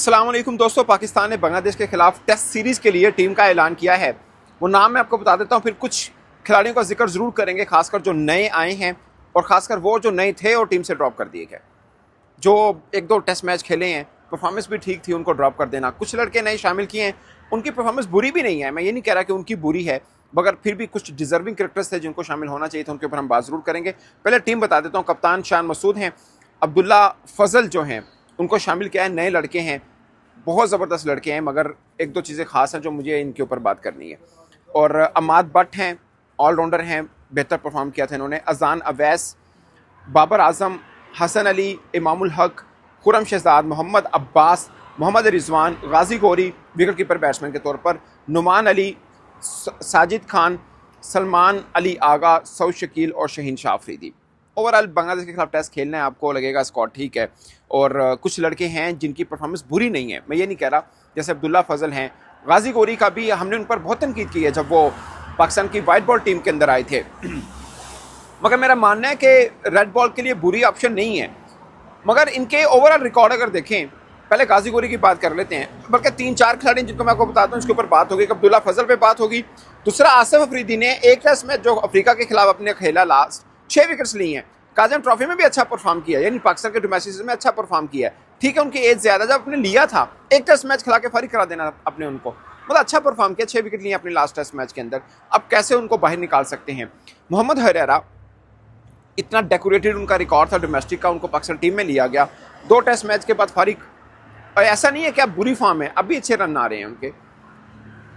अस्सलाम वालेकुम दोस्तों, पाकिस्तान ने बांग्लादेश के खिलाफ टेस्ट सीरीज के लिए टीम का ऐलान किया है। वो नाम मैं आपको बता देता हूँ, फिर कुछ खिलाड़ियों का जिक्र जरूर करेंगे, खासकर जो नए आए हैं और खासकर वो जो नए थे और टीम से ड्रॉप कर दिए गए। जो एक दो टेस्ट मैच खेले हैं, परफॉर्मेंस भी ठीक थी, उनको ड्रॉप कर देना। कुछ लड़के नए शामिल किए हैं, उनकी परफॉर्मेंस बुरी भी नहीं है, मैं ये नहीं कह रहा कि उनकी बुरी है, मगर फिर भी कुछ डिजर्विंग क्रिकेटर्स थे जिनको शामिल होना चाहिए था, उनके ऊपर हम बात जरूर करेंगे। पहले टीम बता देता हूँ। कप्तान शान मसूद हैं, अब्दुल्ला फजल जो हैं उनको शामिल किया है। नए लड़के हैं, बहुत ज़बरदस्त लड़के हैं, मगर एक दो चीज़ें खास हैं जो मुझे इनके ऊपर बात करनी है। और अमाद भट्ट हैं, ऑलराउंडर हैं, बेहतर परफॉर्म किया था इन्होंने। अजान अवैस, बाबर आजम, हसन अली, इमामुल हक, खुरम शहजाद, मोहम्मद अब्बास, मोहम्मद रिजवान, गाजी गौरी विकेट कीपर बैट्समैन के तौर पर, नुमान अली, साजिद खान, सलमान अली आगा, सऊद शकील और शहीन शाह अफरीदी। ओवरऑल बांग्लादेश के खिलाफ टेस्ट खेलना है, आपको लगेगा स्कॉट ठीक है। और कुछ लड़के हैं जिनकी परफॉर्मेंस बुरी नहीं है, मैं ये नहीं कह रहा, जैसे अब्दुल्ला फजल हैं, गाजी गौरी का भी हमने उन पर बहुत तनकीद की है जब वो पाकिस्तान की वाइट बॉल टीम के अंदर आए थे। मगर मेरा मानना है कि रेड बॉल के लिए बुरी ऑप्शन नहीं है। मगर इनके ओवरऑल रिकॉर्ड अगर देखें, पहले गाजी गौरी की बात कर लेते हैं, बल्कि 3-4 खिलाड़ी जिनको मैं आपको बताता हूँ इसके ऊपर बात होगी। अब्दुल्ला फजल पे बात होगी। दूसरा, आसिफ अफरीदी ने एक टेस्ट में जो अफ्रीका के खिलाफ अपने खेला, लास्ट 6 विकेट्स ली हैं। काजम ट्रॉफी में भी अच्छा परफॉर्म किया, यानी पाकिस्तान के डोमेस्टिक में अच्छा परफॉर्म किया है। ठीक है, उनकी एज ज़्यादा, जब अपने लिया था एक टेस्ट मैच खिला के फारिग करा देना अपने उनको, मतलब अच्छा परफॉर्म किया, 6 विकेट लिए अपने लास्ट टेस्ट मैच के अंदर। अब कैसे उनको बाहर निकाल सकते हैं? मोहम्मद हरेरा, इतना डेकोरेटेड उनका रिकॉर्ड था डोमेस्टिक का, उनको पाकिस्तान टीम में लिया गया, 2 टेस्ट मैच के बाद फारिग। और ऐसा नहीं है कि अब बुरी फॉर्म है, अभी अच्छे रन आ रहे हैं उनके,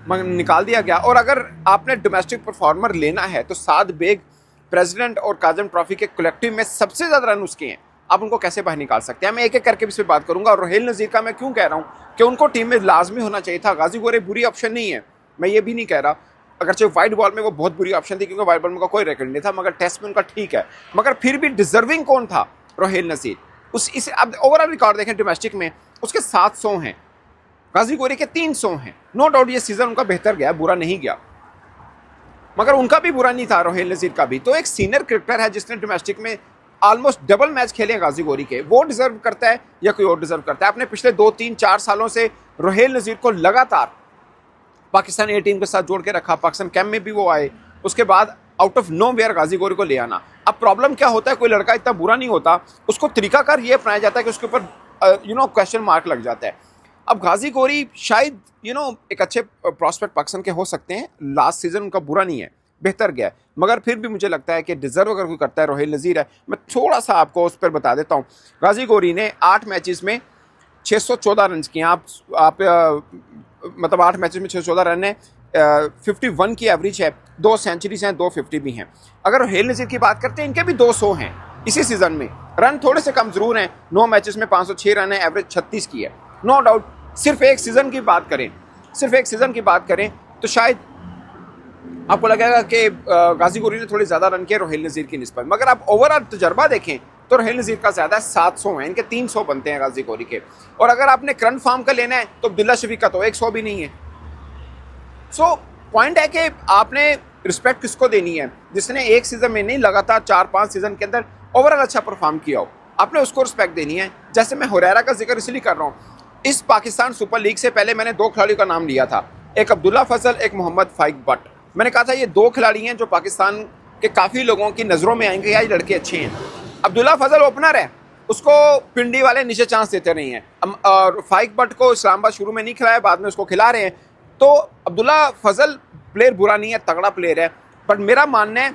मगर निकाल दिया गया। और अगर आपने डोमेस्टिक परफॉर्मर लेना है तो साद बेग, प्रेसिडेंट और काजम ट्रॉफी के कलेक्टिव में सबसे ज़्यादा रन उसके हैं, आप उनको कैसे बाहर निकाल सकते हैं? मैं एक एक करके इस पर बात करूंगा। और रोहेल नज़ीर का मैं क्यों कह रहा हूँ कि उनको टीम में लाजमी होना चाहिए था। गाजी गौरी बुरी ऑप्शन नहीं है, मैं ये भी नहीं कह रहा, अगरचे वाइट बॉल में वो बहुत बुरी ऑप्शन थी क्योंकि वाइट बॉल में कोई रिकॉर्ड नहीं था, मगर टेस्ट में उनका ठीक है। मगर फिर भी डिजर्विंग कौन था? रोहेल नज़ीर। इस अब ओवरऑल रिकॉर्ड देखें डोमेस्टिक में, उसके 700 हैं, गाजी गौरी के 300 हैं। नो डाउट ये सीज़न उनका बेहतर गया, बुरा नहीं गया, मगर उनका भी बुरा नहीं था, रोहेल नज़ीर का भी। तो एक सीनियर क्रिकेटर है जिसने डोमेस्टिक में ऑलमोस्ट डबल मैच खेले हैं गाजी गौरी के, वो डिजर्व करता है या कोई और डिजर्व करता है? आपने पिछले 2-3-4 सालों से रोहेल नज़ीर को लगातार पाकिस्तान ए टीम के साथ जोड़ के रखा, पाकिस्तान कैंप में भी वो आए, उसके बाद आउट ऑफ नो वेयर गाजी गौरी को ले आना। अब प्रॉब्लम क्या होता है, कोई लड़का इतना बुरा नहीं होता, उसको तरीकाकार ये अपनाया जाता है कि उसके ऊपर क्वेश्चन मार्क लग जाता है। अब गाजी गौरी शायद एक अच्छे प्रॉस्पेक्ट पाकिस्तान के हो सकते हैं, लास्ट सीजन उनका बुरा नहीं है, बेहतर गया है, मगर फिर भी मुझे लगता है कि डिजर्व अगर कोई करता है रोहेल नज़ीर है। मैं थोड़ा सा आपको उस पर बता देता हूँ। गाजी गौरी ने 8 मैचेस में 614 रन किए। आप मतलब 8 मैचेस में 614 रन है, 51 की एवरेज है, 2 सेंचुरीज हैं, 2 50 भी हैं। अगर रोहेल नज़ीर की बात करते हैं, इनके भी 200 हैं इसी सीजन में। रन थोड़े से कम जरूर हैं, 9 मैचेस में 506 रन है, एवरेज 36 की है। नो डाउट सिर्फ एक सीज़न की बात करें तो शायद आपको लगेगा कि गाजी गौरी ने थोड़े ज़्यादा रन किए रोहेल नज़ीर की निस्बत, मगर आप ओवरऑल तजर्बा देखें तो रोहेल नज़ीर का ज़्यादा है, 700 हैं, इनके 300 बनते हैं गाजी गौरी के। और अगर आपने करंट फॉर्म का लेना है तो अब्दुल्ला शफीक का तो 100 भी नहीं है। सो पॉइंट है कि आपने रिस्पेक्ट किसको देनी है? जिसने एक सीज़न में नहीं, लगातार 4-5 सीज़न के अंदर ओवरऑल अच्छा परफॉर्म किया हो, आपने उसको रिस्पेक्ट देनी है। जैसे मैं हुरैरा का जिक्र इसलिए कर रहा हूँ, इस पाकिस्तान सुपर लीग से पहले मैंने 2 खिलाड़ियों का नाम लिया था, एक अब्दुल्ला फजल, एक मोहम्मद फाइक भट्ट। मैंने कहा था ये 2 खिलाड़ी हैं जो पाकिस्तान के काफ़ी लोगों की नज़रों में आएंगे, या ये लड़के अच्छे हैं। अब्दुल्ला फजल ओपनर है, उसको पिंडी वाले नीचे चांस देते रहे हैं, और फाइक भट्ट को इस्लामाबाद शुरू में नहीं खिलाया, बाद में उसको खिला रहे हैं। तो अब्दुल्ला फजल प्लेयर बुरा नहीं है, तगड़ा प्लेयर है, बट मेरा मानना है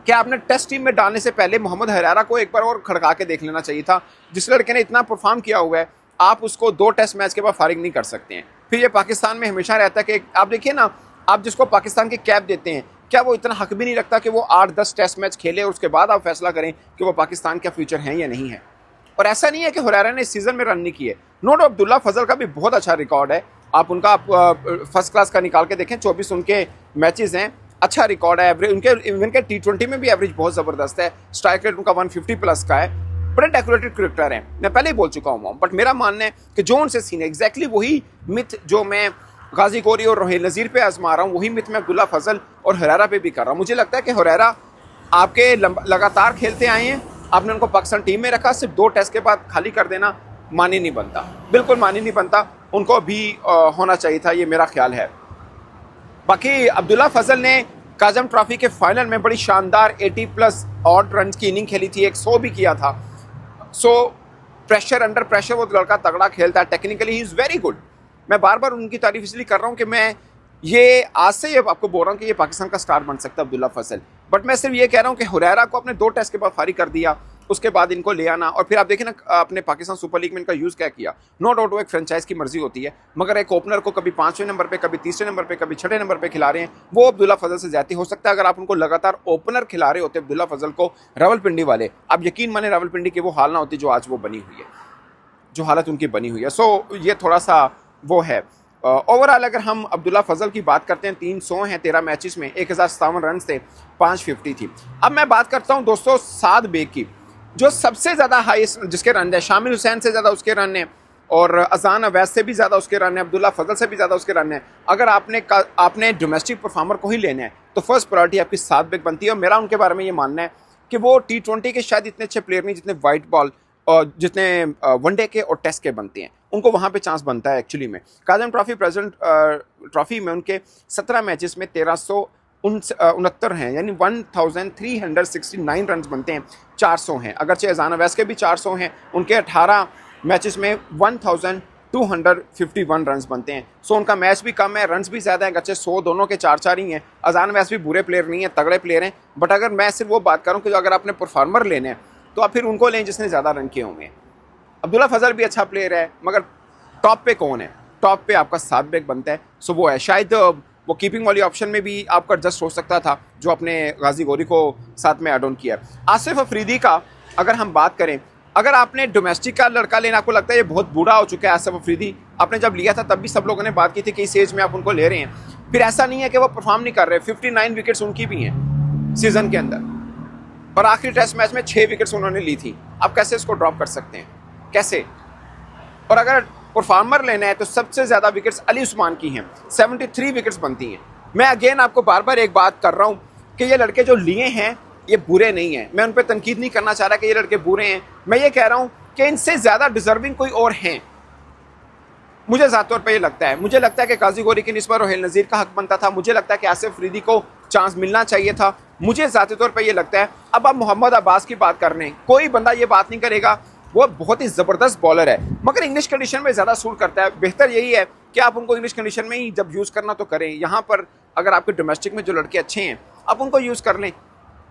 कि आपने टेस्ट टीम में डालने से पहले मोहम्मद हरेरा को एक बार और खड़का के देख लेना चाहिए था। जिस लड़के ने इतना परफॉर्म किया हुआ है, आप उसको 2 टेस्ट मैच के बाद फारिग नहीं कर सकते हैं। फिर ये पाकिस्तान में हमेशा रहता है कि आप देखिए ना, आप जिसको पाकिस्तान की कैप देते हैं, क्या वो इतना हक भी नहीं रखता कि वो 8-10 टेस्ट मैच खेले और उसके बाद आप फैसला करें कि वो पाकिस्तान का फ्यूचर है या नहीं है? और ऐसा नहीं है कि हुरैरा ने इस सीज़न में रन नहीं किए, नो डाउट अब्दुल्ला फजल का भी बहुत अच्छा रिकॉर्ड है, आप उनका फर्स्ट क्लास का निकाल के देखें, 24 उनके मैचेस हैं, अच्छा रिकॉर्ड है। एवरेज उनके इवन के T20 में भी एवरेज बहुत ज़बरदस्त है, स्ट्राइक रेट उनका 150 प्लस का है, बड़े डेकोरेटेड क्रिकेटर हैं, मैं पहले ही बोल चुका हूँ। बट मेरा मानना है कि जो उनसे सीन है, एग्जैक्टली वही मिथ जो मैं गाजी गौरी और रोहेल नज़ीर पे आजमा रहा हूँ, वही मिथ मैं अब्दुल्ला फजल और हुरैरा पे भी कर रहा हूँ। मुझे लगता है कि हुरैरा आपके लगातार खेलते आए हैं, आपने उनको पाकिस्तान टीम में रखा, सिर्फ 2 टेस्ट के बाद खाली कर देना मानी नहीं बनता, बिल्कुल मानी नहीं बनता। उनको भी होना चाहिए था, ये मेरा ख्याल है। बाकी अब्दुल्ला फजल ने काजम ट्रॉफी के फाइनल में बड़ी शानदार 80+ ऑड रन की इनिंग खेली थी, 100 भी किया था। सो प्रेशर, अंडर प्रेशर वो लड़का तगड़ा खेलता है, technically he is very good. मैं बार बार उनकी तारीफ इसलिए कर रहा हूँ कि मैं ये आज से ये आपको बोल रहा हूँ कि ये पाकिस्तान का स्टार बन सकता है अब्दुल्ला फजल। बट मैं सिर्फ ये कह रहा हूँ कि हुरैरा को अपने 2 टेस्ट के बाद फारिग कर दिया, उसके बाद इनको ले आना, और फिर आप देखें ना अपने पाकिस्तान सुपर लीग में इनका यूज़ क्या किया। नो डाउट वो एक फ्रेंचाइज की मर्जी होती है, मगर एक ओपनर को कभी 5वें नंबर पे, कभी 3रे नंबर पे, कभी 6ठे नंबर पे खिला रहे हैं, वो अब्दुल्ला फजल से ज्यादा हो सकता है। अगर आप उनको लगातार ओपनर खिला रहे होते अब्दुल्ला फजल को, रावलपिंडी वाले, आप यकीन माने रावलपिंडी की वो हाल ना होती जो आज वो बनी हुई है, जो हालत उनकी बनी हुई है। सो ये थोड़ा सा वो है। ओवरऑल अगर हम अब्दुल्ला फजल की बात करते हैं, 300 हैं 13 मैचेस में, 1057 रन थे, 550 थी। अब मैं बात करता हूं दोस्तों साद बेग की, जो सबसे ज़्यादा हाईएस्ट जिसके रन है, शामिल हुसैन से ज़्यादा उसके रन है, और अजान अवैस से भी ज़्यादा उसके रन है, अब्दुल्ला फजल से भी ज़्यादा उसके रन है। अगर आपने डोमेस्टिक परफॉर्मर को ही लेना है तो फर्स्ट प्रायोरिटी आपकी साद बेग बनती है। और मेरा उनके बारे में ये मानना है कि वो T20 के शायद इतने अच्छे प्लेयर नहीं जितने वाइट बॉल और जितने वनडे के और टेस्ट के बनते हैं, उनको वहाँ पे चांस बनता है एक्चुअली में। काजम ट्रॉफी प्रेजेंट ट्रॉफी में उनके 17 मैचेस में 1369 हैं, यानी 1369 रन बनते हैं, 400 हैं। अगरचे अजान अवैस के भी 400 हैं, उनके 18 मैचेस में 1251 रन बनते हैं। सो उनका मैच भी कम है, रन्स भी ज़्यादा हैं, अगरचे 100 दोनों के 4-4 ही हैं। अजान अवैस भी बुरे प्लेयर नहीं है, तगड़े प्लेयर हैं। बट अगर मैं सिर्फ वो बात करूँ कि अगर आपने परफॉर्मर लेने हैं तो आप फिर उनको लें जिसने ज़्यादा रन किए होंगे। अब्दुल्ला फजल भी अच्छा प्लेयर है, मगर टॉप पे कौन है? टॉप पे आपका साद बेग बनता है। सो वो है, शायद वो कीपिंग वाली ऑप्शन में भी आपका एडजस्ट हो सकता था जो आपने गाजी गौरी को साथ में एड ऑन किया। आसिफ अफरीदी का अगर हम बात करें, अगर आपने डोमेस्टिक का लड़का लेना, आपको लगता है ये बहुत बूढ़ा हो चुका है आसिफ अफरीदी, आपने जब लिया था तब भी सब लोगों ने बात की थी कि इस एज में आप उनको ले रहे हैं, फिर ऐसा नहीं है कि वो परफॉर्म नहीं कर रहे। 59 विकेट्स उनकी भी हैं सीजन के अंदर, और आखिरी टेस्ट मैच में 6 विकेट्स उन्होंने ली थी। आप कैसे इसको ड्रॉप कर सकते हैं, कैसे? और अगर परफॉर्मर लेना है तो सबसे ज़्यादा विकेट्स अली उस्मान की हैं, 73 विकेट्स बनती हैं। मैं अगेन आपको बार बार एक बात कर रहा हूँ कि ये लड़के जो लिए हैं ये बुरे नहीं हैं। मैं उन पर तनकीद नहीं करना चाह रहा कि ये लड़के बुरे हैं, मैं ये कह रहा हूँ कि इनसे ज़्यादा डिजर्विंग कोई और हैं। मुझे ज़ात तौर पर ये लगता है, मुझे लगता है कि काजी गौरी की निस्बत रोहिल नज़ीर का हक बनता था, मुझे लगता है कि आसिफ अफरीदी को चांस मिलना चाहिए था, मुझे ज़ाती तौर पर ये लगता है। अब आप मोहम्मद अब्बास की बात कर रहे हैं, कोई बंदा ये बात नहीं करेगा, वो बहुत ही ज़बरदस्त बॉलर है, मगर इंग्लिश कंडीशन में ज़्यादा सूट करता है। बेहतर यही है कि आप उनको इंग्लिश कंडीशन में ही जब यूज़ करना तो करें। यहाँ पर अगर आपके डोमेस्टिक में जो लड़के अच्छे हैं आप उनको यूज़ कर लें।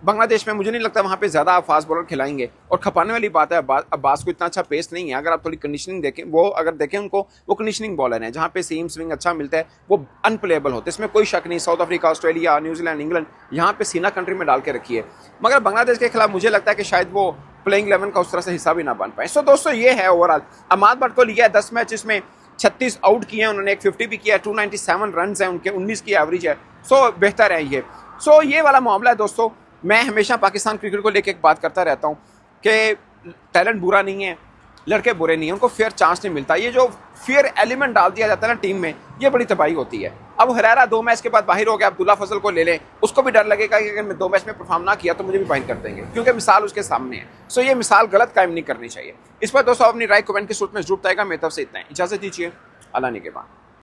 बांग्लादेश में मुझे नहीं लगता वहाँ पे ज़्यादा आप फास्ट बॉलर खिलाएंगे। और खपाने वाली बात है, अब्बास को इतना अच्छा पेस नहीं है। अगर आप थोड़ी कंडीशनिंग देखें, वो अगर देखें उनको, वो कंडीशनिंग बॉलर है, जहाँ पे सीम स्विंग अच्छा मिलता है, वो अनप्लेएबल होते हैं, इसमें कोई शक नहीं। South Africa, Australia, New Zealand, England, यहाँ पे सीना कंट्री में डाल के रखी है, मगर बांग्लादेश के खिलाफ मुझे लगता है कि शायद वो प्लेइंग 11 का उस तरह से हिस्सा भी ना बन पाए। सो दोस्तों ये है ओवरऑल। अमाद भट्ट को लिया है, 10 मैचेस में 36 आउट किए हैं उन्होंने, एक 50 भी किया है, 297 रन हैं उनके, 19 की एवरेज है। सो बेहतर है ये। सो ये वाला मामला है दोस्तों। मैं हमेशा पाकिस्तान क्रिकेट को लेकर एक बात करता रहता हूँ कि टैलेंट बुरा नहीं है, लड़के बुरे नहीं हैं, उनको फेयर चांस नहीं मिलता। ये जो फेयर एलिमेंट डाल दिया जाता है ना टीम में, ये बड़ी तबाही होती है। अब हुरैरा 2 मैच के बाद बाहर हो गया, अब्दुल्ला फजल को ले लें, उसको भी डर लगेगा कि अगर मैं 2 मैच में परफॉर्म ना किया तो मुझे भी बाहर कर देंगे, क्योंकि मिसाल उसके सामने है। सो ये मिसाल गलत कायम नहीं करनी चाहिए। इस पर दोस्तों अपनी राय कमेंट की सूरत में जरूर बताएगा। मेरी तरफ से इतना है, इजाज़त दीजिए, अल्लाह ने के बाद।